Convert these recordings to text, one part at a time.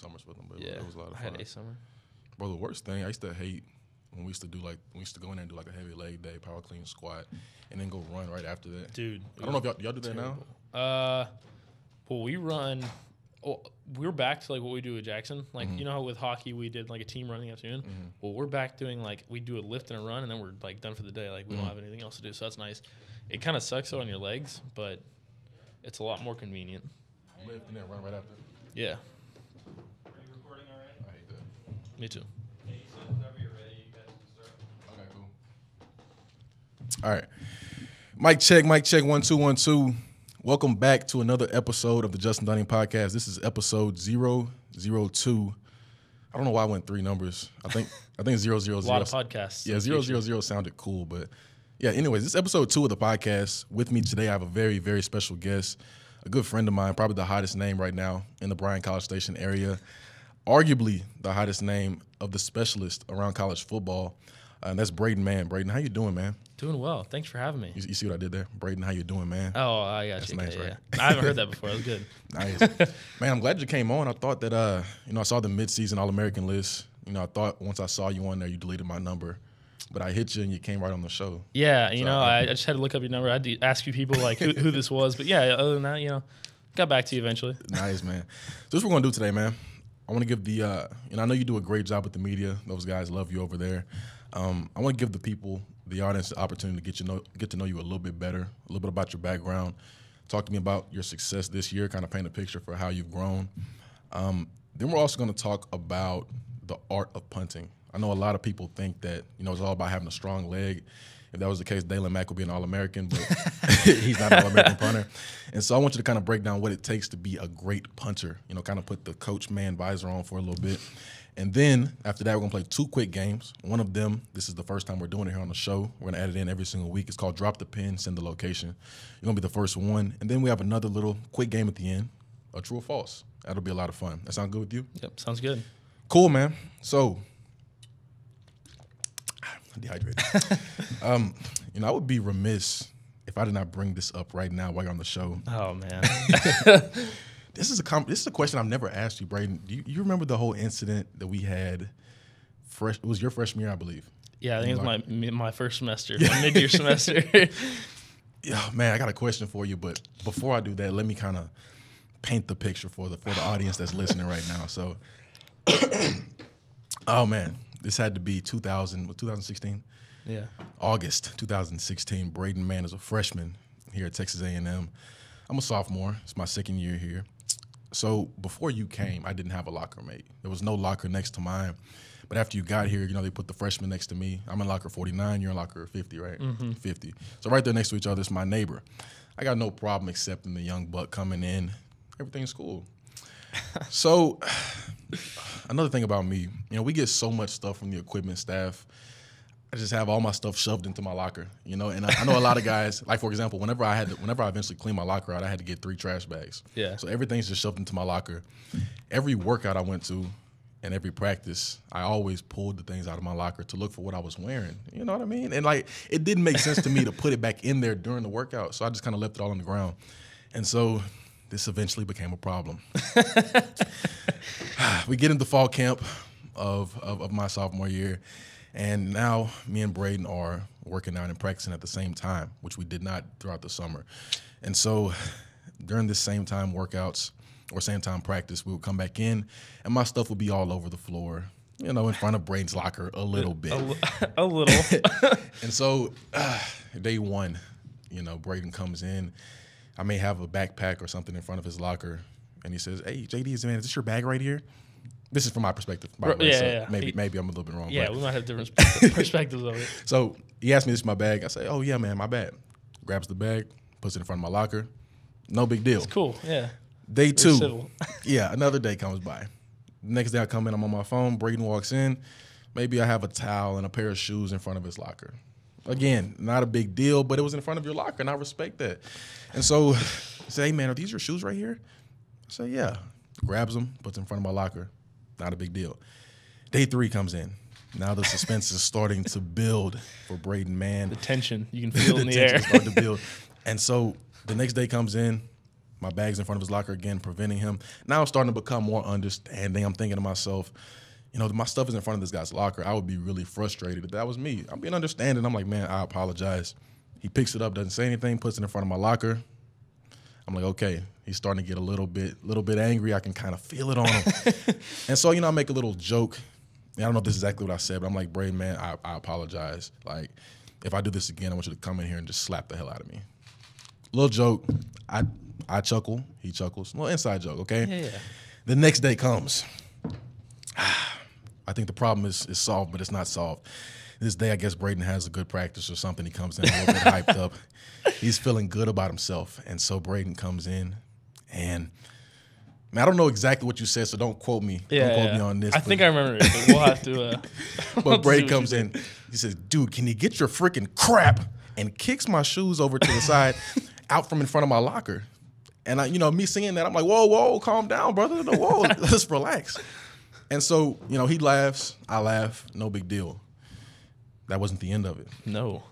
summers with him, but Yeah, it was a lot of I fun. had a summer. Bro, the worst thing, I used to hate when we used to go in there and do like a heavy leg day, power clean, squat, and then go run right after that. Dude. I don't know if y'all do that now. Well, we run. Well, we're back to like what we do with Jackson. Like you know how with hockey we did like a team running afternoon. Well, we're back doing like we do a lift and a run, and then we're like done for the day. Like we don't have anything else to do, so that's nice. It kind of sucks though on your legs, but it's a lot more convenient. Lift and then run right after. Yeah. Are you recording already? I hate that. Me too. Yeah, you said whenever you're ready, you guys can start. Okay, cool. All right. Mic check, 1 2 1 2. Welcome back to another episode of the Justin Dunning Podcast. This is episode 002. I don't know why I went 3 numbers. I think 000. A lot of podcasts. Yeah, 000 sounded cool, but yeah. Anyways, this is episode 2 of the podcast. With me today, I have a very, very special guest, a good friend of mine, probably the hottest name right now in the Bryan College Station area, arguably the hottest name of the specialist around college football, and that's Braden Mann. Braden, how you doing, man? Doing well. Thanks for having me. You see what I did there? Braden, how you doing, man? Oh, I got That's you. nice, Yeah, right? yeah. I haven't heard that before. That was good. Nice. Man, I'm glad you came on. I thought that, I saw the mid-season All-American list. I thought once I saw you on there, you deleted my number. But I hit you and you came right on the show. Yeah, So, I just had to look up your number. I had to ask you people like who this was. But yeah, other than that, got back to you eventually. Nice, man. So this is what we're going to do today, man. I want to give the, I know you do a great job with the media. Those guys love you over there. I want to give the people, the audience, the opportunity to get to know you a little bit better, a little bit about your background. Talk to me about your success this year, kind of paint a picture for how you've grown. Then we're also going to talk about the art of punting. I know a lot of people think that, it's all about having a strong leg. If that was the case, Dalen Mack would be an All-American, but he's not an All-American punter. And so I want you to kind of break down what it takes to be a great punter, kind of put the coach man visor on for a little bit. And then after that, we're going to play 2 quick games. One of them, this is the first time we're doing it here on the show. We're going to add it in every single week. It's called Drop the Pin, Send the Location. You're going to be the first one. And then we have another little quick game at the end, a true or false. That'll be a lot of fun. That sound good with you? Yep, sounds good. Cool, man. So, I'm dehydrated. I would be remiss if I did not bring this up right now while you're on the show. Oh, man. This is a question I've never asked you, Braden. Do you remember the whole incident that we had? It was your freshman year, I believe. Yeah, I think it was my first semester, my mid-year semester. Yeah, man, I got a question for you, but before I do that, let me kind of paint the picture for the audience that's listening right now. So, oh man, this had to be 2016. Yeah. August 2016. Braden Mann is a freshman here at Texas A&M. I'm a sophomore. It's my second year here. So before you came, I didn't have a locker mate. There was no locker next to mine. But after you got here, they put the freshman next to me. I'm in locker 49. You're in locker 50, right? 50. So right there next to each other is my neighbor. I got no problem accepting the young buck coming in. Everything's cool. So another thing about me, we get so much stuff from the equipment staff. I just have all my stuff shoved into my locker, and I know a lot of guys, like for example, whenever I eventually cleaned my locker out, I had to get 3 trash bags. Yeah. So everything's just shoved into my locker. Every workout I went to and every practice, I always pulled the things out of my locker to look for what I was wearing. You know what I mean? And it didn't make sense to me to put it back in there during the workout, so I just kind of left it all on the ground. And so this eventually became a problem. We get into fall camp of my sophomore year. And now me and Braden are working out and practicing at the same time, which we did not throughout the summer. And so during this same time workouts or same time practice, we would come back in and my stuff would be all over the floor, in front of Braden's locker a little bit. A little. And so day one, Braden comes in. I may have a backpack or something in front of his locker. And he says, "Hey, JD, is this your bag right here?" This is from my perspective, by the way. Yeah. Maybe I'm a little bit wrong. Yeah, but. we might have different perspectives of it. So he asked me, "This is my bag." I say, "Oh yeah, man, my bag." Grabs the bag, puts it in front of my locker. No big deal. It's cool. Yeah. Day 2. Civil. Yeah, another day comes by. Next day I come in, I'm on my phone. Braden walks in. Maybe I have a towel and a pair of shoes in front of his locker. Again, not a big deal, but it was in front of your locker, and I respect that. And so I say, "Hey man, are these your shoes right here?" I say, "Yeah." Grabs them, puts them in front of my locker. Not a big deal. Day 3 comes in. Now the suspense is starting to build for Braden Mann. The tension you can feel in the tension air. is starting to build. And so the next day comes in. My bag's in front of his locker again, preventing him. Now I'm starting to become more understanding. I'm thinking to myself, you know, my stuff is in front of this guy's locker. I would be really frustrated if that was me. I'm being understanding. I'm like, man, I apologize. He picks it up, doesn't say anything, puts it in front of my locker. I'm like, okay, he's starting to get a little bit angry. I can kind of feel it on him. And so, you know, I make a little joke. I don't know if this is exactly what I said, but I'm like, Braden, man, I apologize. Like, if I do this again, I want you to come in here and just slap the hell out of me. Little joke. I chuckle. He chuckles. Little inside joke, okay? Yeah. The next day comes. I think the problem is solved, but it's not solved. This day, I guess Braden has a good practice or something. He comes in a little bit hyped up. He's feeling good about himself. And so Braden comes in, and man, I don't know exactly what you said, so don't quote me. Don't quote me on this. I think I remember it, but we'll have to. But Braden comes in. He says, dude, can you get your freaking crap? And kicks my shoes over to the side out from in front of my locker. And, me seeing that, I'm like, whoa, calm down, brother. No, whoa, let's relax. And so, he laughs. I laugh. No big deal. That wasn't the end of it. No.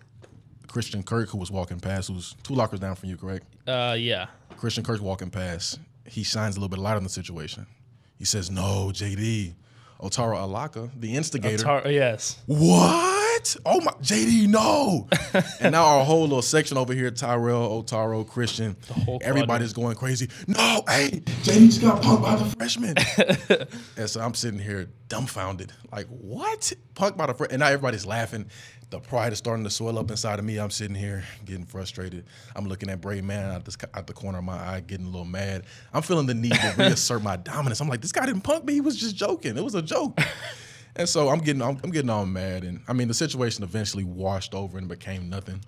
Christian Kirk, who was walking past, who's 2 lockers down from you, correct? Yeah. Christian Kirk walking past. He shines a little bit of light on the situation. He says, no, JD, Otaro Alaka, the instigator. Yes. What? Oh, my, JD, no. And now our whole little section over here, Tyrell, Otaro, Christian, everybody's going crazy. No, hey, JD just got punked by the freshman. And so I'm sitting here dumbfounded. Like, what? Punked by the freshman? And now everybody's laughing. The pride is starting to swell up inside of me. I'm sitting here getting frustrated. I'm looking at Braden Mann out the corner of my eye, getting a little mad. I'm feeling the need to reassert my dominance. I'm like, this guy didn't punk me. He was just joking. It was a joke. And so I'm getting all mad. And, I mean, the situation eventually washed over and became nothing.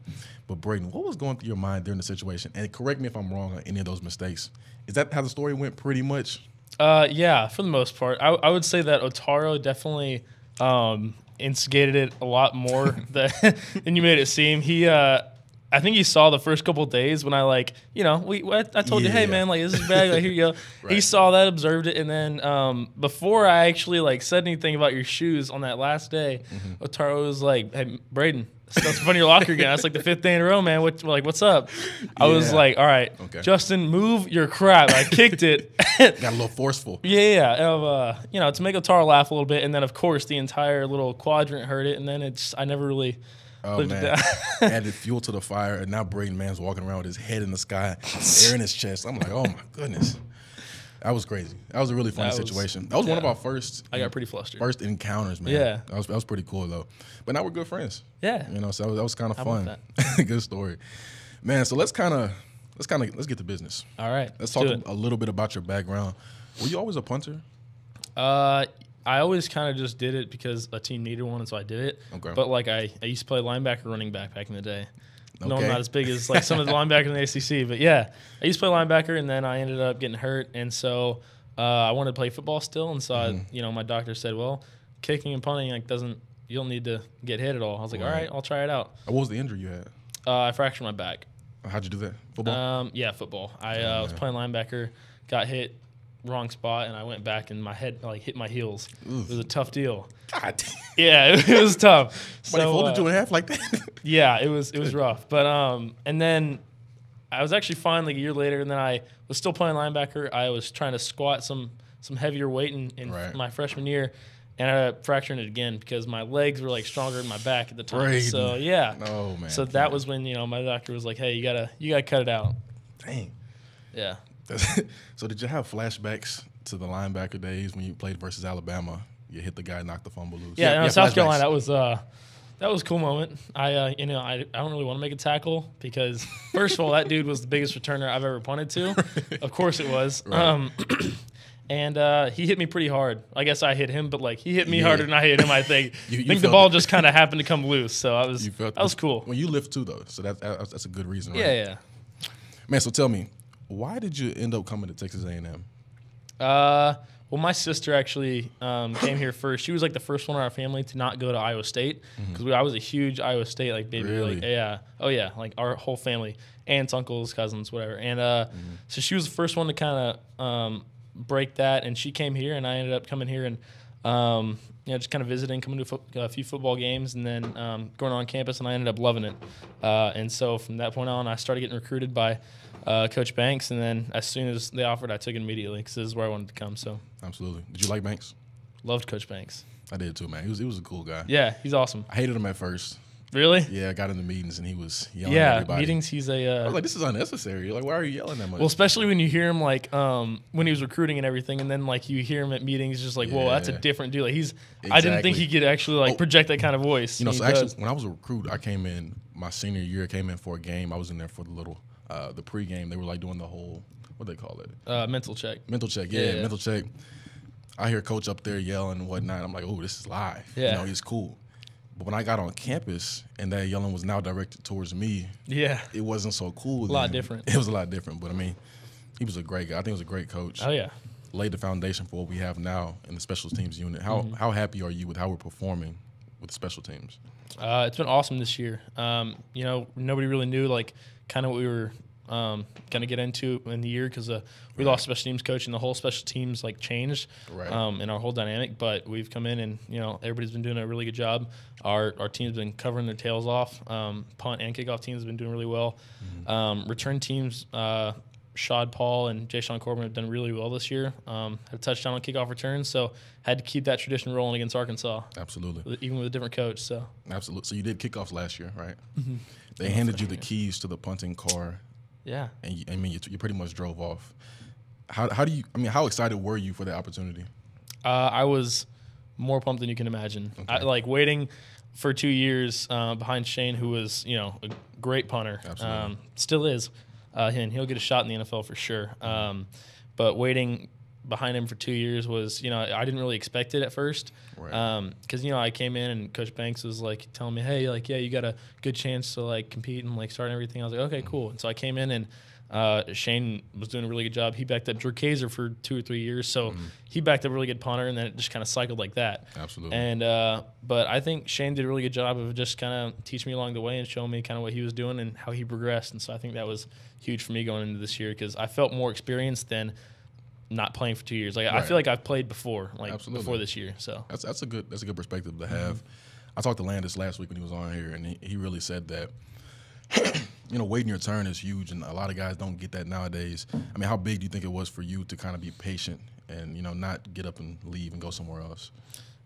But, Braden, what was going through your mind during the situation? And correct me if I'm wrong on any of those mistakes. Is that how the story went pretty much? Yeah, for the most part. I would say that Otaro definitely instigated it a lot more than you made it seem. I think he saw the first couple of days when I told you, hey man, like this is bad, like here you go. Right. He saw that, observed it, and then before I actually said anything about your shoes on that last day, Otaro was like, hey Braden, stuff's in front of your locker again. That's like the 5th day in a row, man. What's up? I was like, all right, okay. Justin, move your crap. I kicked it. Got a little forceful. Yeah. To make Otaro laugh a little bit, and then of course the entire little quadrant heard it, and then I never really. Oh, man. Added fuel to the fire, and now Braden Mann's walking around with his head in the sky, air in his chest. I'm like, oh, my goodness. That was crazy. That was a really funny situation. That was one of our first. I got pretty flustered. First encounters, man. Yeah. That was pretty cool, though. But now we're good friends. Yeah. So that was kind of fun. Good story. Man, so let's get to business. All right. Let's talk a little bit about your background. Were you always a punter? I always kind of just did it because a team needed one, and so I did it. Okay. But I used to play linebacker, running back in the day. Okay. No, I'm not as big as some of the linebackers in the ACC, but yeah, I used to play linebacker, and then I ended up getting hurt, and so I wanted to play football still, and so my doctor said, well, kicking and punting you don't need to get hit at all. I was like, all right, I'll try it out. What was the injury you had? I fractured my back. How'd you do that? Football? Yeah, football. I was playing linebacker, got hit. Wrong spot, and I went back and my head hit my heels. Oof. It was a tough deal. God damn. Yeah, it was tough. But he folded you in half like that? Yeah, it was rough. But and then I was actually fine a year later, and then I was still playing linebacker. I was trying to squat some heavier weight in my freshman year, and I fractured it again because my legs were stronger than my back at the time. Braden. So yeah. Oh man. So that was when my doctor was like, hey, you gotta cut it out. Dang. Yeah. So did you have flashbacks to the linebacker days when you played versus Alabama? You hit the guy, knocked the fumble loose. Yeah, South Carolina, that was a cool moment. I don't really want to make a tackle because first of all, that dude was the biggest returner I've ever punted to. Of course it was. Right. And he hit me pretty hard. I guess I hit him, but he hit me harder than I hit him. I think. I think the ball just kind of happened to come loose, so that was cool. When you lift too, though, so that's a good reason, right? Yeah. Man, so tell me. Why did you end up coming to Texas A&M? Well, my sister actually came here first. She was the first one in our family to not go to Iowa State because I was a huge Iowa State baby. Really? Yeah. Oh yeah. Our whole family, aunts, uncles, cousins, whatever. And so she was the first one to kind of break that, and she came here, and I ended up coming here, and Just kind of visiting, coming to a few football games, and then going on campus, and I ended up loving it. And so from that point on, I started getting recruited by Coach Banks, and then as soon as they offered, I took it immediately because this is where I wanted to come. So Absolutely. Did you like Banks? loved Coach Banks. I did too, man. He was a cool guy. Yeah, he's awesome. I hated him at first. Really? Yeah, I got into meetings and he was yelling at everybody. Meetings. He's I a was like, this is unnecessary. Like, why are you yelling that much? well, especially when you hear him like when he was recruiting and everything, and then like you hear him at meetings, just like, whoa, that's a Yeah. different dude. Like I didn't think Exactly. he could actually like project that kind of voice. You know, He so does. actually, when I was a recruit, I came in my senior year. Came in for a game. I was in there for the little the pregame. They were like doing the whole what they call it Mental check. mental check. Yeah, mental check. I hear coach up there yelling and whatnot. I'm like, oh, this is live. Yeah. You know, he's cool. But when I got on campus and that yelling was now directed towards me, Yeah. it wasn't so cool. A lot then. different. It was a lot different. But I mean, he was a great guy. I think he was a great coach. Oh yeah. Laid the foundation for what we have now in the special teams unit. How happy are you with how we're performing with the special teams? It's been awesome this year. Nobody really knew like kind of what we were going to get into in the year because we lost special teams coach and the whole special teams like changed in our whole dynamic. But we've come in and everybody's been doing a really good job. Our team's been covering their tails off. Punt and kickoff teams have been doing really well. Return teams. Shad Paul and Jay Sean Corbin have done really well this year. Had a touchdown on kickoff returns, so had to keep that tradition rolling against Arkansas. Absolutely. Even with a different coach. So Absolutely. So you did kickoffs last year, right? They handed you the keys to the punting car, yeah. and you pretty much drove off. How excited were you for the opportunity? I was more pumped than you can imagine. Okay. I like waiting for 2 years behind Shane, who was a great punter. Absolutely. Still is. And he'll get a shot in the NFL for sure. But waiting behind him for 2 years was, I didn't really expect it at first. Right. Because, I came in and Coach Banks was like telling me, hey, like, yeah, you got a good chance to like compete and like start and everything. I was like, okay, cool. And so I came in and Shane was doing a really good job. He backed up Drew Kaiser for 2 or 3 years. So he backed up a really good punter, and then it just kind of cycled like that. Absolutely. And but I think Shane did a really good job of just kind of teaching me along the way and showing me kind of what he was doing and how he progressed. And so I think that was huge for me going into this year because I felt more experienced than not playing for 2 years. Like I feel like I've played before, Absolutely. before this year. So That's a good perspective to have. I talked to Landis last week when he was on here, and he really said that waiting your turn is huge, and a lot of guys don't get that nowadays. I mean, how big do you think it was for you to kind of be patient and not get up and leave and go somewhere else?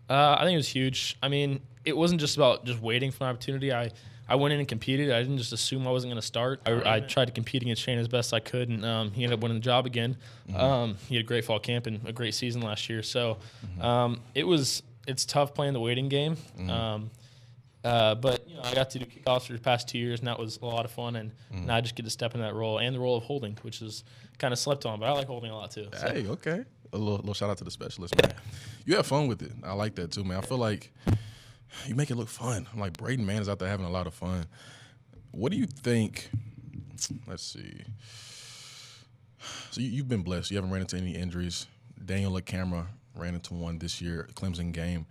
I think it was huge. I mean, it wasn't just about just waiting for an opportunity. I went in and competed. I didn't just assume I wasn't going to start. I tried to compete against Shane as best I could, and he ended up winning the job again. He had a great fall camp and a great season last year. So it's tough playing the waiting game. But I got to do kickoffs for the past 2 years, and that was a lot of fun. And now I just get to step into that role and the role of holding, which is kind of slept on. But I like holding a lot too. So. Hey, okay. A little shout out to the specialist, man. You have fun with it. I like that too, man. I feel like you make it look fun. I'm like, Braden Mann is out there having a lot of fun. What do you think? Let's see. So you've been blessed. You haven't ran into any injuries. Daniel LaCamera ran into one this year, Clemson game.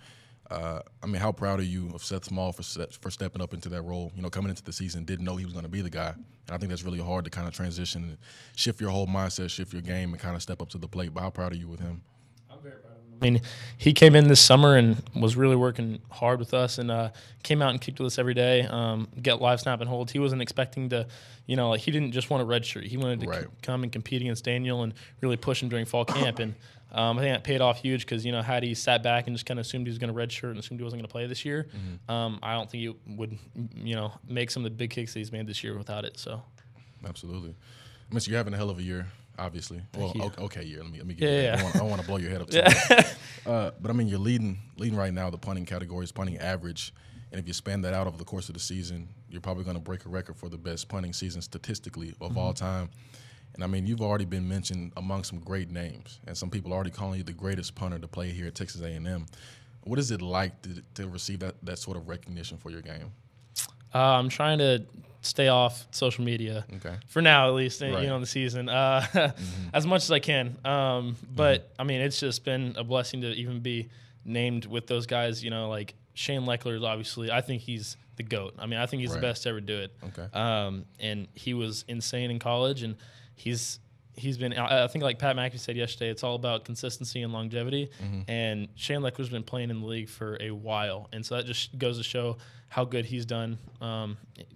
How proud are you of Seth Small for stepping up into that role? Coming into the season, didn't know he was going to be the guy. And I think that's really hard to kind of transition and shift your whole mindset, shift your game, and kind of step up to the plate. But how proud are you with him? I'm very proud of him. I mean, he came in this summer and was really working hard with us and came out and kicked with us every day, get live snap and holds. He wasn't expecting to, he didn't just want a red shirt. He wanted to come and compete against Daniel and really push him during fall camp. And I think that paid off huge because, had he sat back and just kind of assumed he was going to redshirt and assumed he wasn't going to play this year, I don't think he would, make some of the big kicks that he's made this year without it. So, absolutely. So you're having a hell of a year, obviously. Well, okay year. Let me get yeah. I don't want to blow your head up too much. But you're leading right now the punting categories, punting average. And if you span that out over the course of the season, you're probably going to break a record for the best punting season statistically of all time. And, you've already been mentioned among some great names, and some people are already calling you the greatest punter to play here at Texas A&M. What is it like to receive that sort of recognition for your game? I'm trying to stay off social media for now, at least, in the season, as much as I can. But, it's just been a blessing to even be named with those guys, like Shane Leckler is obviously, I think he's the GOAT. I think he's the best to ever do it. Okay. And he was insane in college, and he's he's been. I think like Pat McAfee said yesterday, it's all about consistency and longevity. And Shane Leckler's been playing in the league for a while, and so that just goes to show how good he's done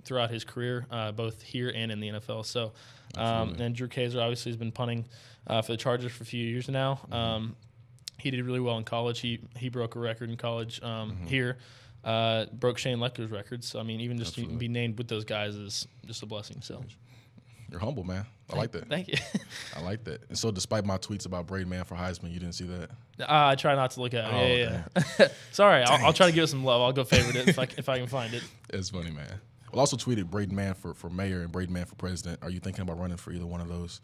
throughout his career, both here and in the NFL. So, and Drew Kaiser obviously has been punting for the Chargers for a few years now. He did really well in college. He broke a record in college here. Broke Shane Leckler's record. So, I mean, even just to be named with those guys is just a blessing. So, you're humble, man. I like that. Thank you. I like that. And so, despite my tweets about Braden Mann for Heisman, you didn't see that? I try not to look at it. Yeah. Sorry, I'll try to give it some love. I'll go favorite it if I can find it. It's funny, man. Well, I also tweeted Braden Mann for mayor and Braden Mann for president. Are you thinking about running for either one of those?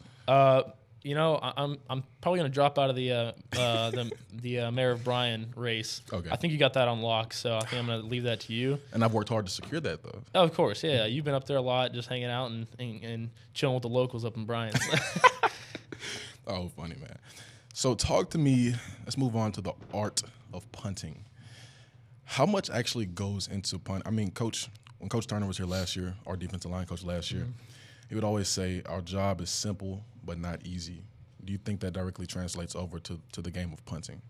You know, I'm probably gonna drop out of the Mayor of Bryan race. Okay. I think you got that on lock, so I think I'm gonna leave that to you. And I've worked hard to secure that, though. Oh, of course, yeah. You've been up there a lot, just hanging out and chilling with the locals up in Bryan. Oh, funny, man. So talk to me. Let's move on to the art of punting. How much actually goes into punt? I mean, when Coach Turner was here last year, our defensive line coach last year, he would always say our job is simple but not easy. Do you think that directly translates over to the game of punting?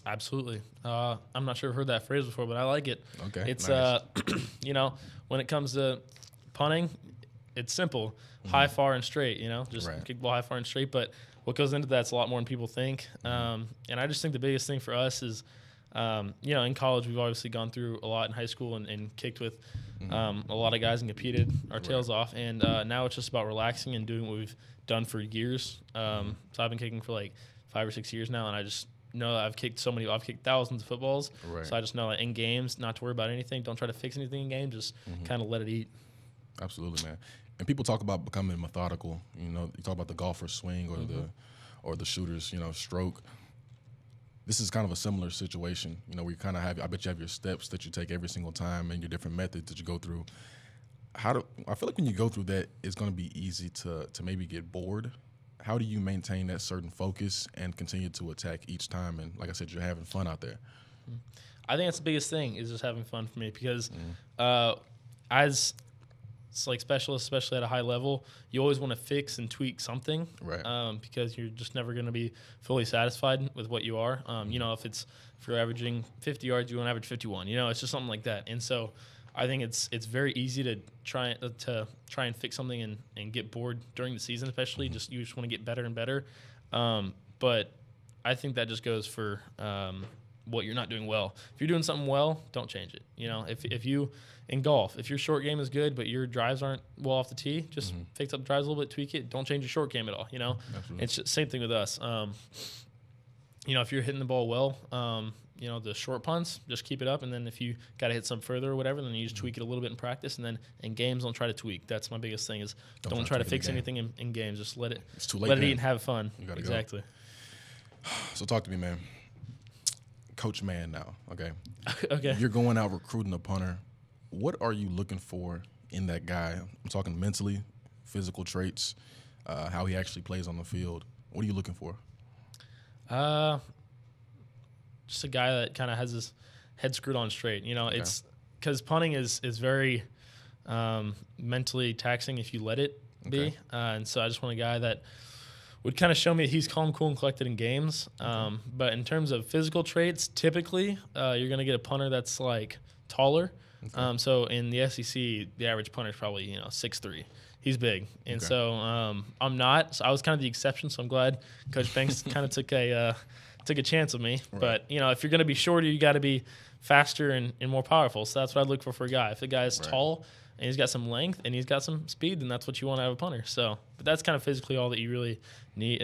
Absolutely. I'm not sure I've heard that phrase before, but I like it. Okay. It's nice. You know, when it comes to punting, it's simple, high, far, and straight. You know, just kick the ball high, far, and straight. But what goes into that's a lot more than people think. And I just think the biggest thing for us is, you know, in college we've obviously gone through a lot in high school and kicked with a lot of guys and competed our tails off. And now it's just about relaxing and doing what we've done for years. So I've been kicking for like 5 or 6 years now, and I just know that I've kicked thousands of footballs. So I just know that in games, not to worry about anything. Don't try to fix anything in games. Just kind of let it eat. Absolutely, man. And people talk about becoming methodical. You know, you talk about the golfer's swing or the shooter's, you know, stroke. This is kind of a similar situation. You know, where you kind of have, I bet you have your steps that you take every single time and your different methods that you go through. I feel like when you go through that, it's going to be easy to maybe get bored. How do you maintain that certain focus and continue to attack each time? And like I said, you're having fun out there. I think that's the biggest thing is just having fun for me because as like specialists, especially at a high level, you always want to fix and tweak something, because you're just never going to be fully satisfied with what you are. You know, if you're averaging 50 yards, you want to average 51. You know, it's just something like that. And so I think it's very easy to try and fix something and get bored during the season, especially. You just want to get better and better. But I think that just goes for what you're not doing well. If you're doing something well, don't change it. You know, if you in golf, if your short game is good but your drives aren't well off the tee, just fix up the drives a little bit, tweak it. Don't change your short game at all. You know, it's just same thing with us. You know, if you're hitting the ball well, you know, the short punts, just keep it up. And then if you got to hit some further or whatever, then you just tweak it a little bit in practice. And then in games, don't try to tweak. That's my biggest thing is don't try to fix anything in games. Just let it eat and have fun. You gotta exactly. Go. So talk to me, man. Coach Mann now, okay? Okay. You're going out recruiting a punter. What are you looking for in that guy? I'm talking mentally, physical traits, how he actually plays on the field. What are you looking for? Just a guy that kind of has his head screwed on straight. You know, it's because punting is very mentally taxing if you let it be. And so I just want a guy that would kind of show me he's calm, cool, and collected in games. But in terms of physical traits, typically you're going to get a punter that's like taller. So in the SEC, the average punter is probably 6'3". He's big, and so I'm not. So I was kind of the exception. So I'm glad Coach Banks kind of took a chance with me. Right. But if you're going to be shorter, you got to be faster and more powerful. So that's what I look for a guy. If the guy is tall and he's got some length and he's got some speed, then that's what you want out of a punter. So, but that's kind of physically all that you really need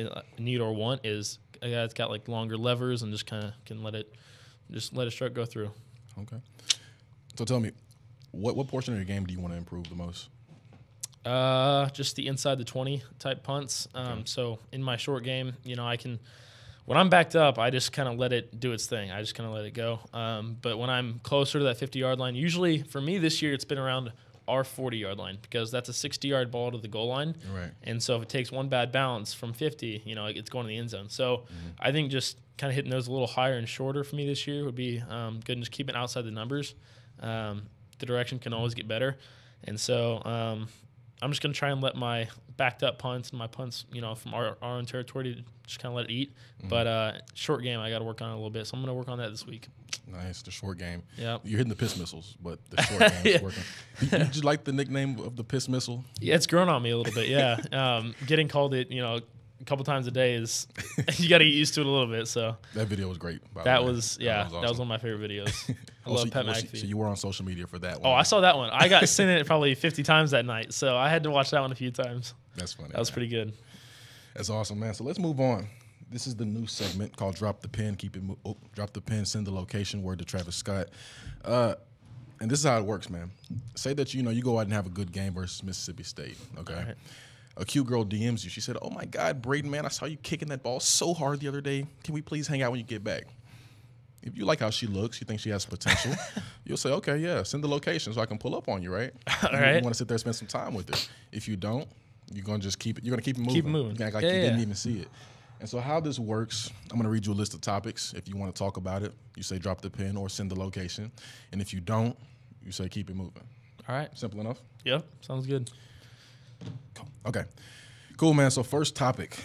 or want is a guy that's got like longer levers and just kind of can let a stroke go through. Okay. So tell me, what portion of your game do you want to improve the most? Just the inside the 20 type punts. So in my short game, I can. When I'm backed up, I just kind of let it do its thing. I just kind of let it go. But when I'm closer to that 50-yard line, usually for me this year it's been around our 40-yard line because that's a 60-yard ball to the goal line. Right. And so if it takes one bad bounce from 50, it's going to the end zone. So I think just kind of hitting those a little higher and shorter for me this year would be good, and just keeping outside the numbers. The direction can always get better. And so I'm just going to try and let my backed up punts and my punts, from our own territory, to just kind of let it eat. Mm-hmm. But short game, I got to work on it a little bit. So I'm going to work on that this week. Nice, the short game. Yeah. You're hitting the piss missiles, but the short game is working. Did you like the nickname of the piss missile? Yeah, it's grown on me a little bit, yeah. Getting called it, a couple times a day is you got to get used to it a little bit. So that video was great. That was one of my favorite videos. I love Pat McAfee. So you were on social media for that one? Oh, I saw that one. I got sent it probably 50 times that night, so I had to watch that one a few times. That's funny. That was pretty good. That's awesome, man. So let's move on. This is the new segment called Drop the Pin. Drop the pin. Send the location. Word to Travis Scott. And this is how it works, man. Say that you go out and have a good game versus Mississippi State. Okay. Right. A cute girl DMs you. She said, "Oh my God, Braden, man, I saw you kicking that ball so hard the other day. Can we please hang out when you get back?" If you like how she looks, you think she has potential, you'll say, "Okay, yeah, send the location so I can pull up on you, right?" All You right. want to sit there and spend some time with her. If you don't, you're gonna just keep it. You're gonna keep it moving. Keep it moving. You act like you didn't even see it. And so how this works, I'm gonna read you a list of topics. If you want to talk about it, you say drop the pin or send the location. And if you don't, you say keep it moving. All right. Simple enough. Yep. Sounds good. Okay. Cool, man. So first topic.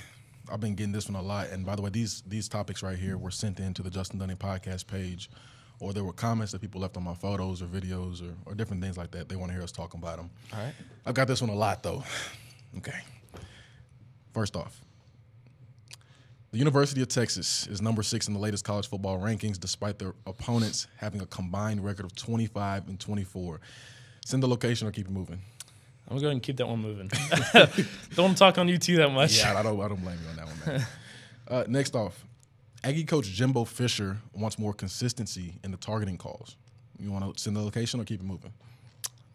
I've been getting this one a lot. And by the way, these topics right here were sent in to the Justin Dunning podcast page, or there were comments that people left on my photos or videos or different things like that. They want to hear us talking about them. All right. I've got this one a lot, though. Okay. First off, the University of Texas is number 6 in the latest college football rankings, despite their opponents having a combined record of 25-24. Send the location or keep it moving. I'm going to go ahead and keep that one moving. Don't want to talk on you too that much. Yeah, I don't blame you on that one, man. Next off, Aggie coach Jimbo Fisher wants more consistency in the targeting calls. You want to send the location or keep it moving?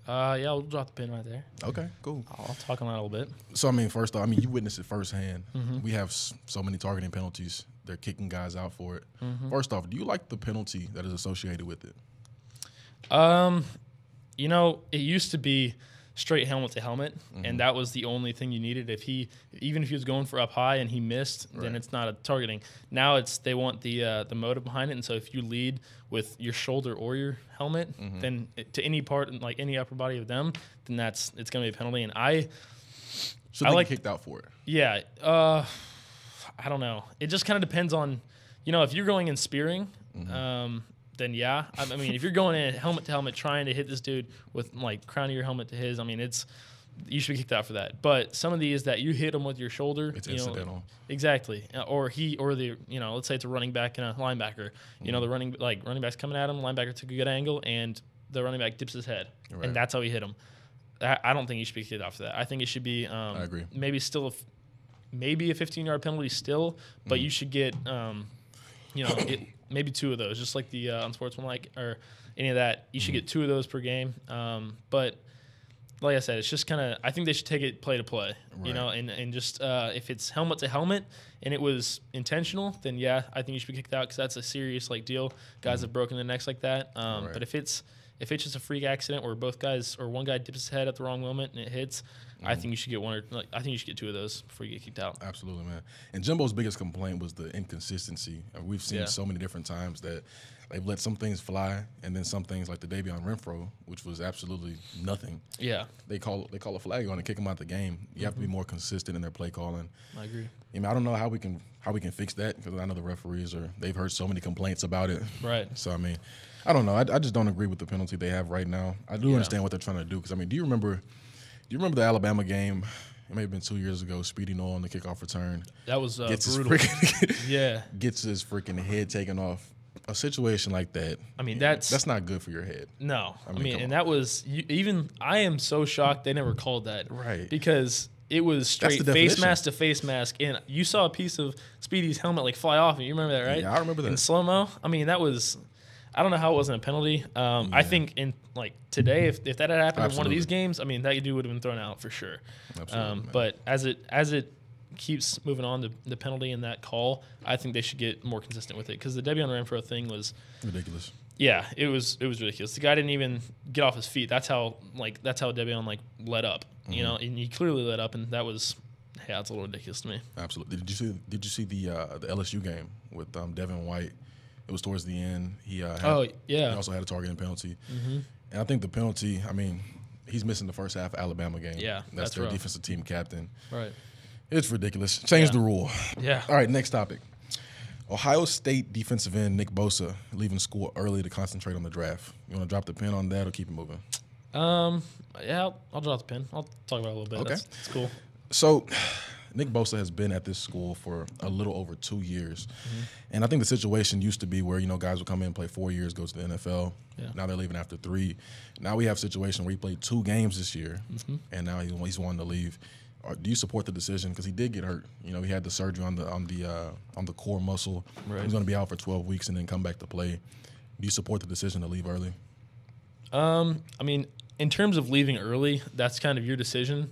Yeah, we'll drop the pin right there. Okay, cool. I'll talk on that a little bit. So, first off, you witnessed it firsthand. We have so many targeting penalties. They're kicking guys out for it. First off, do you like the penalty that is associated with it? It used to be straight helmet to helmet, and that was the only thing you needed. Even if he was going for up high and he missed, then it's not a targeting. Now they want the motive behind it, and so if you lead with your shoulder or your helmet, then to any part, like any upper body of them, then it's going to be a penalty. And I like kicked out for it. Yeah, I don't know. It just kind of depends on, if you're going in spearing. Then yeah, if you're going in helmet to helmet trying to hit this dude with like crown of your helmet to his, you should be kicked out for that. But some of these that you hit him with your shoulder, it's incidental. Exactly. Let's say it's a running back and a linebacker. The running back's coming at him, linebacker took a good angle, and the running back dips his head, and that's how he hit him. I don't think you should be kicked out for that. I think it should be. I agree. Maybe still, maybe a 15-yard penalty still, but you should get. Maybe 2 of those, just like the unsportsmanlike or any of that. You should get 2 of those per game. But like I said, it's just kind of. I think they should take it play to play, and just if it's helmet to helmet and it was intentional, then yeah, I think you should be kicked out because that's a serious deal. Guys have broken their necks like that. But if it's just a freak accident where both guys or one guy dips his head at the wrong moment and it hits, I think you should get I think you should get 2 of those before you get kicked out. Absolutely, man. And Jimbo's biggest complaint was the inconsistency. We've seen so many different times that they've let some things fly, and then some things like the Davion Renfro, which was absolutely nothing. Yeah, they call a flag on and kick him out the game. You have to be more consistent in their play calling. I agree. I don't know how we can fix that because I know the referees they've heard so many complaints about it. Right. So I don't know. I just don't agree with the penalty they have right now. I do understand what they're trying to do because do you remember the Alabama game? It may have been 2 years ago. Speedy Noel on the kickoff return. That was brutal. Gets his freaking head taken off. A situation like that. That's not good for your head. No. And that was I am so shocked they never called that. Right. Because it was straight face mask to face mask, and you saw a piece of Speedy's helmet fly off. And you remember that, right? Yeah, I remember that. In slow mo. That was. I don't know how it wasn't a penalty. I think in today, if that had happened in one of these games, that dude would have been thrown out for sure. Absolutely. But as it keeps moving on, the penalty and that call, I think they should get more consistent with it because the Davion Renfro thing was ridiculous. Yeah, it was ridiculous. The guy didn't even get off his feet. That's how Davion let up. And he clearly let up, and that was. Yeah, it's a little ridiculous to me. Absolutely. Did you see the LSU game with Devin White? It was towards the end. He also had a targeting penalty. And I think the penalty, he's missing the first half of Alabama game. Yeah, that's their rough. defensive team captain. Right. It's ridiculous. Change the rule. Yeah. All right, next topic. Ohio State defensive end Nick Bosa leaving school early to concentrate on the draft. You want to drop the pin on that or keep it moving? Yeah, I'll drop the pin. I'll talk about it a little bit. Okay. That's cool. So, Nick Bosa has been at this school for a little over 2 years. And I think the situation used to be where, guys would come in and play 4 years, go to the NFL. Yeah. Now they're leaving after 3. Now we have a situation where he played 2 games this year, and now he's wanting to leave. Do you support the decision? Because he did get hurt. He had the surgery on the core muscle. Right. He's going to be out for 12 weeks and then come back to play. Do you support the decision to leave early? I mean, in terms of leaving early, that's kind of your decision.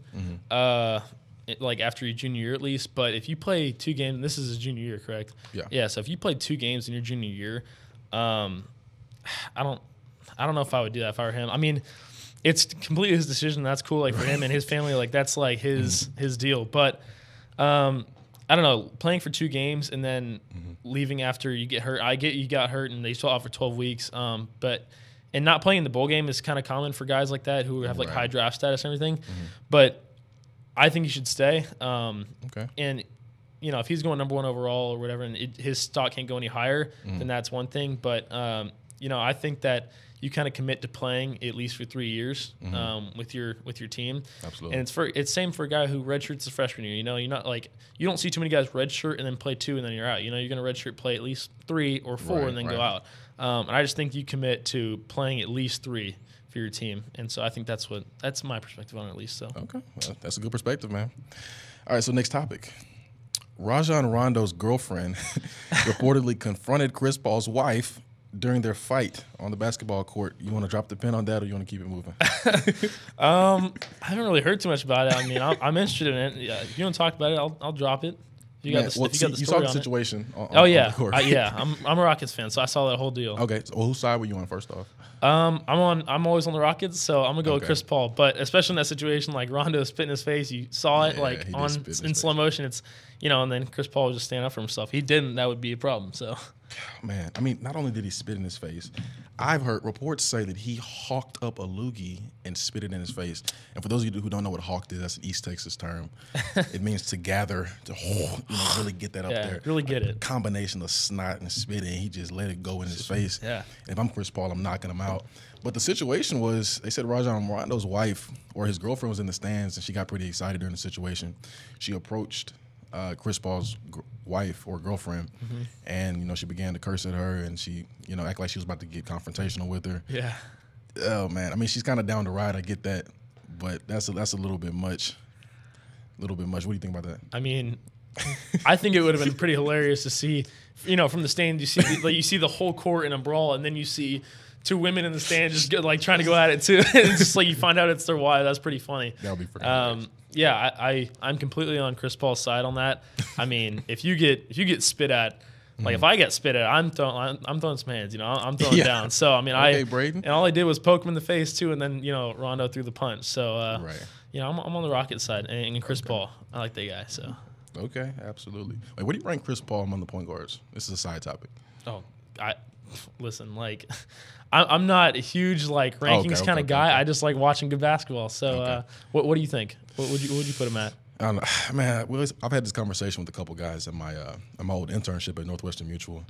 Like after your junior year at least. But if you play 2 games, and this is his junior year, correct? Yeah. Yeah. So if you played 2 games in your junior year, I don't know if I would do that if I were him. I mean, it's completely his decision. That's cool, like for him and his family. Like that's like his deal. But I don't know. Playing for 2 games and then leaving after you get hurt. I get you got hurt and they still out for 12 weeks. But not playing in the bowl game is kind of common for guys like that who have like high draft status and everything. But I think he should stay. Okay. And if he's going number 1 overall or whatever, and his stock can't go any higher, then that's one thing. But I think that you kind of commit to playing at least for 3 years with your team. Absolutely. And it's same for a guy who redshirts the freshman year. You're not like you don't see too many guys redshirt and then play 2 and then you're out. You're going to redshirt, play at least 3 or 4 and then go out. And I just think you commit to playing at least 3 for your team. And so I think that's my perspective on it at least. So okay, well, that's a good perspective, man. All right, so next topic. Rajon Rondo's girlfriend reportedly confronted Chris Paul's wife during their fight on the basketball court. You want to drop the pin on that or you want to keep it moving? I haven't really heard too much about it. I mean, I'm interested in it. Yeah, if you want to talk about it, I'll drop it. You saw the situation. On the court. I'm a Rockets fan, so I saw that whole deal. Okay, so whose side were you on first off? I'm always on the Rockets, so I'm gonna go with Chris Paul. But especially in that situation, like Rondo spit in his face, you saw it in slow motion. It's and then Chris Paul was just standing up for himself. He didn't, that would be a problem. So, man, I mean, not only did he spit in his face, I've heard reports say that he hawked up a loogie and spit it in his face. And for those of you who don't know what hawked is, that's an East Texas term. It means to gather, to really get that up there. Really get it. Combination of snot and spit, and he just let it go in his face. Yeah. If I'm Chris Paul, I'm knocking him out. But the situation was, they said Rajon Rondo's wife or his girlfriend was in the stands, and she got pretty excited during the situation. She approached Chris Paul's wife or girlfriend, and she began to curse at her, and she act like she was about to get confrontational with her. Yeah. Oh man, I mean she's kind of down to ride. I get that, but that's a little bit much. A little bit much. What do you think about that? I mean, I think it would have been pretty hilarious to see, from the stand you see the whole court in a brawl, and then you see 2 women in the stand just trying to go at it too. It's just like you find out it's their wife. That's pretty funny. That would be pretty. Yeah, I'm completely on Chris Paul's side on that. I mean, if you get spit at, like if I get spit at, I'm throwing some hands. I'm throwing down. So I mean, Braden. And all I did was poke him in the face too, and then Rondo threw the punch. So I'm on the Rockets side and Chris Paul. I like that guy. So okay, absolutely. Wait, what do you rank Chris Paul among the point guards? This is a side topic. Oh, listen, like I'm not a huge rankings kind of guy. Okay. I just like watching good basketball. So what do you think? What would you put him at? I don't know, man. I've had this conversation with a couple guys at my old internship at Northwestern Mutual.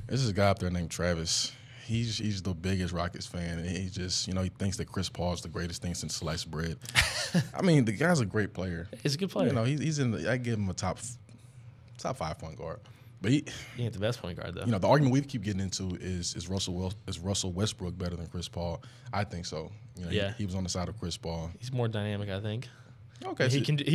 There's this guy up there named Travis. He's the biggest Rockets fan, and he just he thinks that Chris Paul is the greatest thing since sliced bread. I mean, the guy's a great player. He's a good player. He's in. I give him a top 5 point guard. But he ain't the best point guard though. The argument we keep getting into is Russell Westbrook better than Chris Paul? I think so. He was on the side of Chris Paul. He's more dynamic, I think. Okay,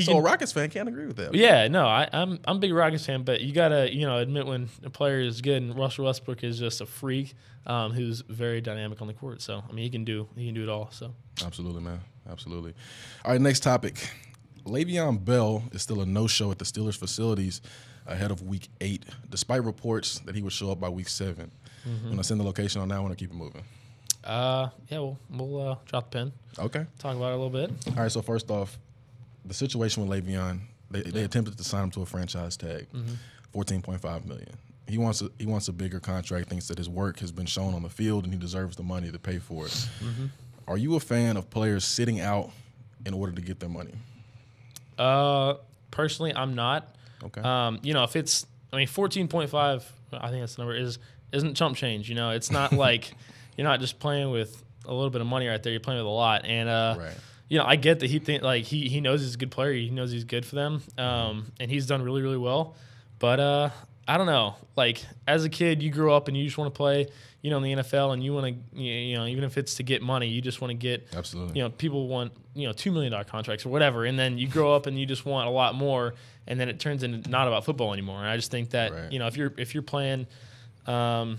so a Rockets fan can't agree with that. Yeah, no, I'm a big Rockets fan, but you gotta admit when a player is good, and Russell Westbrook is just a freak who's very dynamic on the court. So I mean, he can do it all. So absolutely, man, absolutely. All right, next topic. Le'Veon Bell is still a no-show at the Steelers facilities ahead of Week 8, despite reports that he would show up by Week 7. Want to send the location on that one or keep it moving? Yeah, we'll drop the pin. Okay. Talk about it a little bit. All right, so first off, the situation with Le'Veon, they attempted to sign him to a franchise tag, $14.5 million. He wants a bigger contract, thinks that his work has been shown on the field and he deserves the money to pay for it. Are you a fan of players sitting out in order to get their money? Personally, I'm not. Okay. If it's, 14.5, I think that's the number, isn't chump change. It's not like you're not just playing with a little bit of money right there. You're playing with a lot. And, right. I get that he knows he's a good player. He knows he's good for them. And he's done really, really well. But I don't know. Like, as a kid, you grew up and you just want to play, in the NFL, and you want to, even if it's to get money, you just want to get, absolutely. People want, $2 million contracts or whatever. And then you grow up and you just want a lot more. And then it turns into not about football anymore. And I just think that, right. if you're playing, for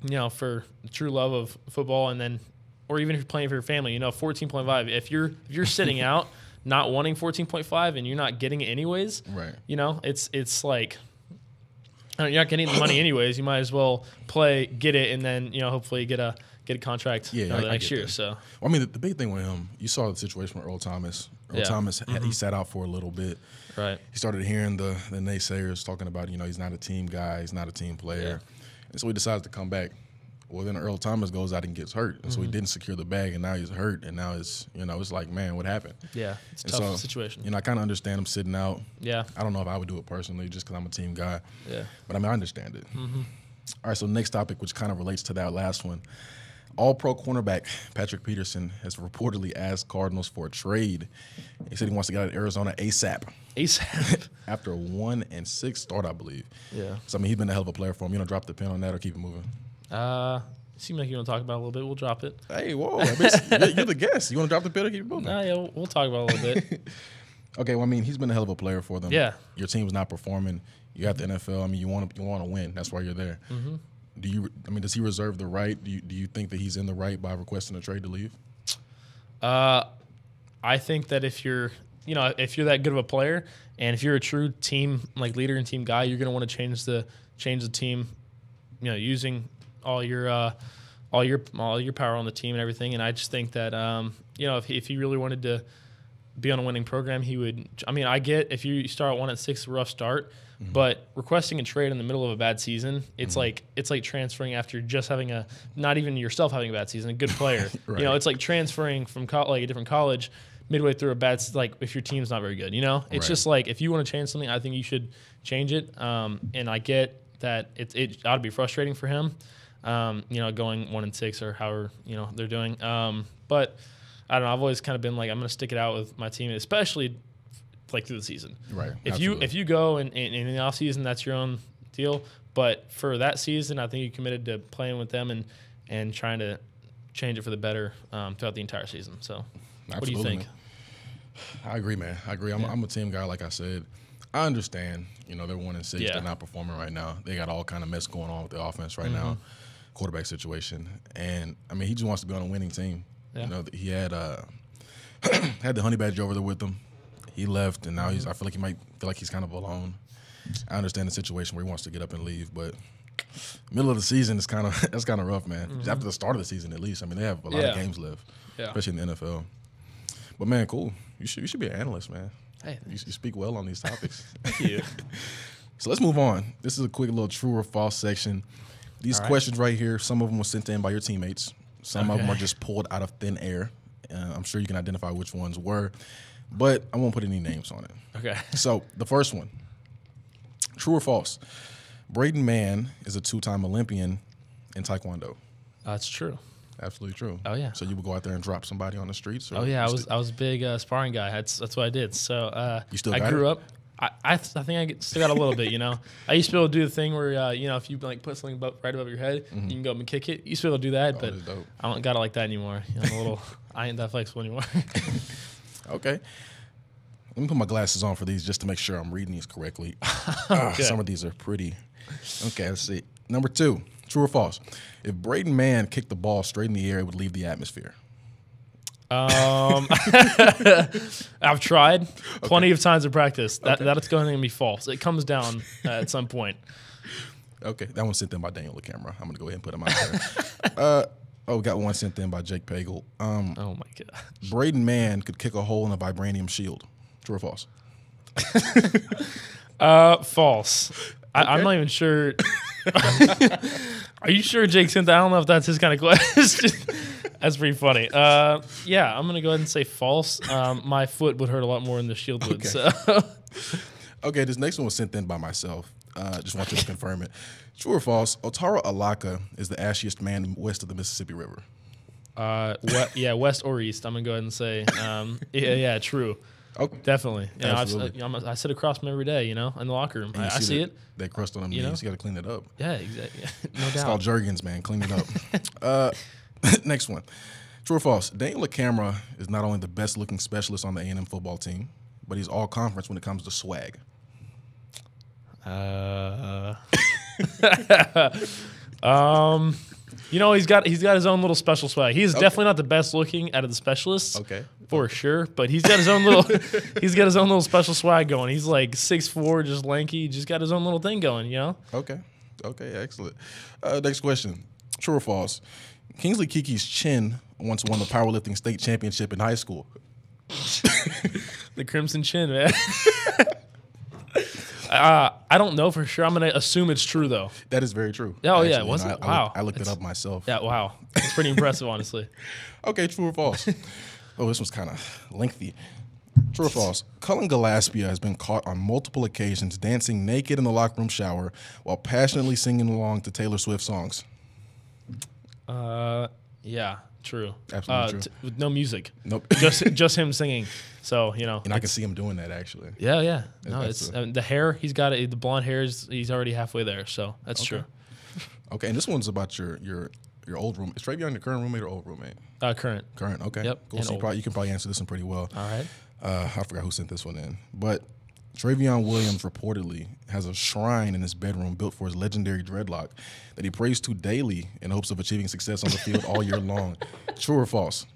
the true love of football, and then, or even if you're playing for your family, 14.5, if you're sitting out not wanting 14.5 and you're not getting it anyways, right. It's like, you're not getting the money anyways. You might as well play, get it, and then hopefully get a contract the next year. That. So, well, the big thing with him, you saw the situation with Earl Thomas. Thomas, he sat out for a little bit. Right. He started hearing the naysayers talking about he's not a team guy, he's not a team player, and so he decides to come back. Well, then Earl Thomas goes out and gets hurt, and so he didn't secure the bag, and now he's hurt, and now it's it's like, man, what happened? Yeah, it's a tough situation. I kind of understand him sitting out. Yeah. I don't know if I would do it personally, just because I'm a team guy. Yeah. But I understand it. Mm-hmm. All right, so next topic, which kind of relates to that last one. All-pro cornerback Patrick Peterson has reportedly asked Cardinals for a trade. He said he wants to get out of Arizona ASAP. After a 1-6 start, I believe. Yeah. So, he's been a hell of a player for him. You want to drop the pin on that or keep it moving? Seems like you want to talk about it a little bit. We'll drop it. Hey, whoa. you're the guest. You want to drop the pin or keep it moving? Nah, yeah, we'll talk about it a little bit. Okay, well, he's been a hell of a player for them. Yeah. Your team's not performing. You got the NFL. You want to win. That's why you're there. Mm-hmm. Does he reserve the right? Do you think that he's in the right by requesting a trade to leave? I think that if you're that good of a player, and if you're a true team leader and team guy, you're going to want to change the team, using all your power on the team and everything. And I just think that if he really wanted to be on a winning program, he would. I get if you start 1-6, a rough start. Mm-hmm. But requesting a trade in the middle of a bad season, it's like transferring after just having not even yourself having a bad season, a good player. Right. It's like transferring from a different college midway through a bad, if your team's not very good. It's just like, if you want to change something, I think you should change it. And I get that it ought to be frustrating for him, going 1-6 or however they're doing. But I don't know. I've always kind of been like, I'm going to stick it out with my team, especially through the season. Right. If you go and in the off season, that's your own deal. But for that season, I think you committed to playing with them and trying to change it for the better throughout the entire season. So, absolutely, what do you think? Man. I agree, man. I agree. I'm a team guy, like I said. I understand. They're 1-6. Yeah. They're not performing right now. They got all kind of mess going on with the offense right now, quarterback situation, and he just wants to be on a winning team. Yeah. He had had the honey badger over there with him. He left, and now I feel like he might feel like he's kind of alone. I understand the situation where he wants to get up and leave, but middle of the season is that's kind of rough, man. Mm-hmm. After the start of the season, at least. They have a lot of games left, especially in the NFL. But man, cool. You should be an analyst, man. Hey, you speak well on these topics. Thank you. So let's move on. This is a quick little true or false section. These questions right here, some of them were sent in by your teammates. Some of them are just pulled out of thin air. I'm sure you can identify which ones were. But I won't put any names on it. Okay. So the first one, true or false? Braden Mann is a 2-time Olympian in Taekwondo. That's true. Absolutely true. Oh yeah. So you would go out there and drop somebody on the streets? Or I was a big sparring guy. That's what I did. So you still I got grew it? up. I think I still got a little bit. I used to be able to do the thing where if you put something right above your head, you can go up and kick it. You used to be able to do that, but I don't got it like that anymore. I ain't that flexible anymore. Okay. Let me put my glasses on for these just to make sure I'm reading these correctly. Some of these are pretty. Okay, let's see. Number 2, true or false? If Braden Mann kicked the ball straight in the air, it would leave the atmosphere. I've tried plenty of times in practice. That's going to be false. It comes down at some point. Okay, that one sent in by Daniel the camera. I'm going to go ahead and put him out there. Got one sent in by Jake Pagel. Oh my god. Braden Mann could kick a hole in a vibranium shield. True or false? False. Okay. I'm not even sure. Are you sure Jake sent that? I don't know if that's his kind of question. That's pretty funny. Yeah, I'm gonna go ahead and say false. My foot would hurt a lot more than the shield would. Okay. So. Okay, this next one was sent in by myself. Just want you to confirm it. True or false? Otaro Alaka is the ashiest man west of the Mississippi River. West or east. I'm gonna go ahead and say, yeah, true. Okay. Definitely. You know, Absolutely. I sit across from every day, you know, in the locker room. I see it. That crust on them You knees. know? You got to clean it up. Yeah, exactly. No It's doubt. called Jergens, man. Clean it up. Next one. True or false? Daniel LaCamera is not only the best looking specialist on the A&M football team, but he's all conference when it comes to swag. You know, he's got his own little special swag. He's definitely not the best looking out of the specialists. Okay. For sure, but he's got his own little special swag going. He's like 6'4", just lanky, just got his own little thing going, you know? Okay. Excellent. Next question. True or false? Kingsley Kiki's chin once won the powerlifting state championship in high school. The Crimson Chin, man. I don't know for sure. I'm going to assume it's true, though. That is very true. Oh, actually. yeah. Was it? Wow. I looked it up myself. Yeah, wow. It's pretty impressive, honestly. Okay, true or false? Oh, this one's kind of lengthy. True or false? Cullen Gillespie has been caught on multiple occasions dancing naked in the locker room shower while passionately singing along to Taylor Swift songs. Yeah, true. Absolutely true. With no music. Nope. just him singing. So, you know. And I can see him doing that, actually. Yeah. No, That's it's the hair. He's got it. The blonde hair. He's already halfway there. So that's true. Okay, and this one's about your old roommate. Is Travion your current roommate or old roommate? Current. Current, okay. Yep, Cool. and So old. you can probably answer this one pretty well. All right. I forgot who sent this one in. But Travion Williams reportedly has a shrine in his bedroom built for his legendary dreadlock that he prays to daily in hopes of achieving success on the field all year long. True or false?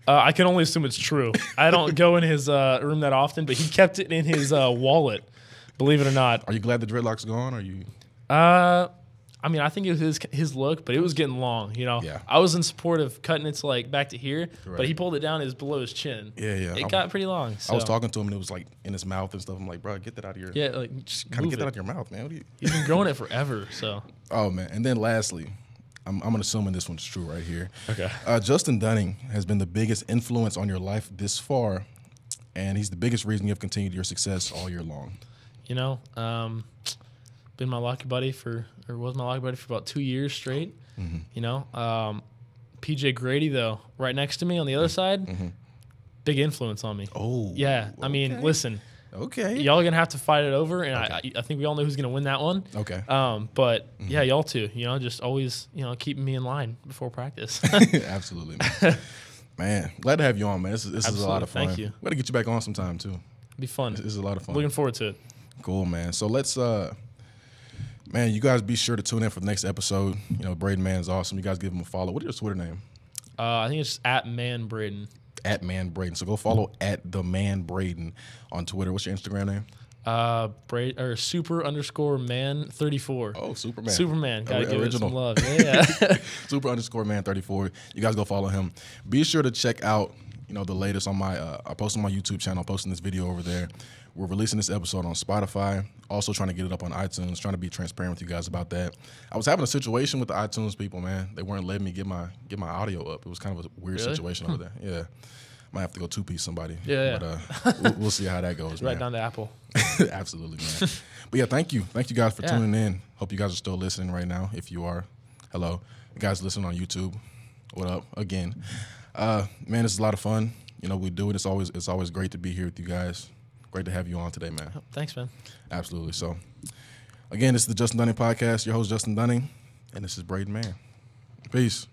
I can only assume it's true. I don't go in his room that often, but he kept it in his wallet, believe it or not. Are you glad the dreadlock's gone? Or are you? I mean, I think it was his look, but it was getting long, you know? Yeah. I was in support of cutting it to, like, back to here, Right. but he pulled it down is below his chin. Yeah. It got pretty long. So. I was talking to him and it was like in his mouth and stuff. I'm like, bro, get that out of your. Yeah, like, just Kind of move get that out it. of your mouth, man. What are you? He's been growing it forever, so. Oh man. And then lastly, I'm assuming this one's true right here. Okay. Justin Dunning has been the biggest influence on your life this far, and he's the biggest reason you have continued your success all year long. You know, been my locker buddy was my locker buddy for about 2 years straight. Mm-hmm. You know, PJ Grady though, right next to me on the other side, big influence on me. Oh. Yeah, I mean, listen, Okay. y'all are gonna have to fight it over, and I think we all know who's gonna win that one. Okay. But yeah, y'all too. You know, just always keeping me in line before practice. Absolutely, man. Man, glad to have you on, man. This is a lot of fun. Thank you. We got to get you back on sometime too. Be fun. This is a lot of fun. Looking forward to it. Cool, man. So let's, man, you guys be sure to tune in for the next episode. You know, Braden Mann is awesome. You guys give him a follow. What is your Twitter name? I think it's just at Man Braden. At Man Braden. So go follow at the Man Braden on Twitter. What's your Instagram name? Super_man 34. Oh, Superman. Superman. Gotta give it Original. some love. Yeah. Super_man 34. You guys go follow him. Be sure to check out, the latest on my, I post on my YouTube channel, posting this video over there. We're releasing this episode on Spotify. Also trying to get it up on iTunes, trying to be transparent with you guys about that. I was having a situation with the iTunes people, man. They weren't letting me get my audio up. It was kind of a weird Really? situation over there. Yeah. Might have to go two-piece somebody. Yeah. But we'll see how that goes, Right man. down to Apple. Absolutely, man. But yeah, thank you. Thank you guys for tuning in. Hope you guys are still listening right now. If you are, hello. You guys listening on YouTube, what up? Again. Man, this is a lot of fun. We do it. It's always great to be here with you guys. Great to have you on today, man. Thanks, man. Absolutely. So, again, this is the Justin Dunning Podcast. Your host, Justin Dunning, and this is Braden Mann. Peace.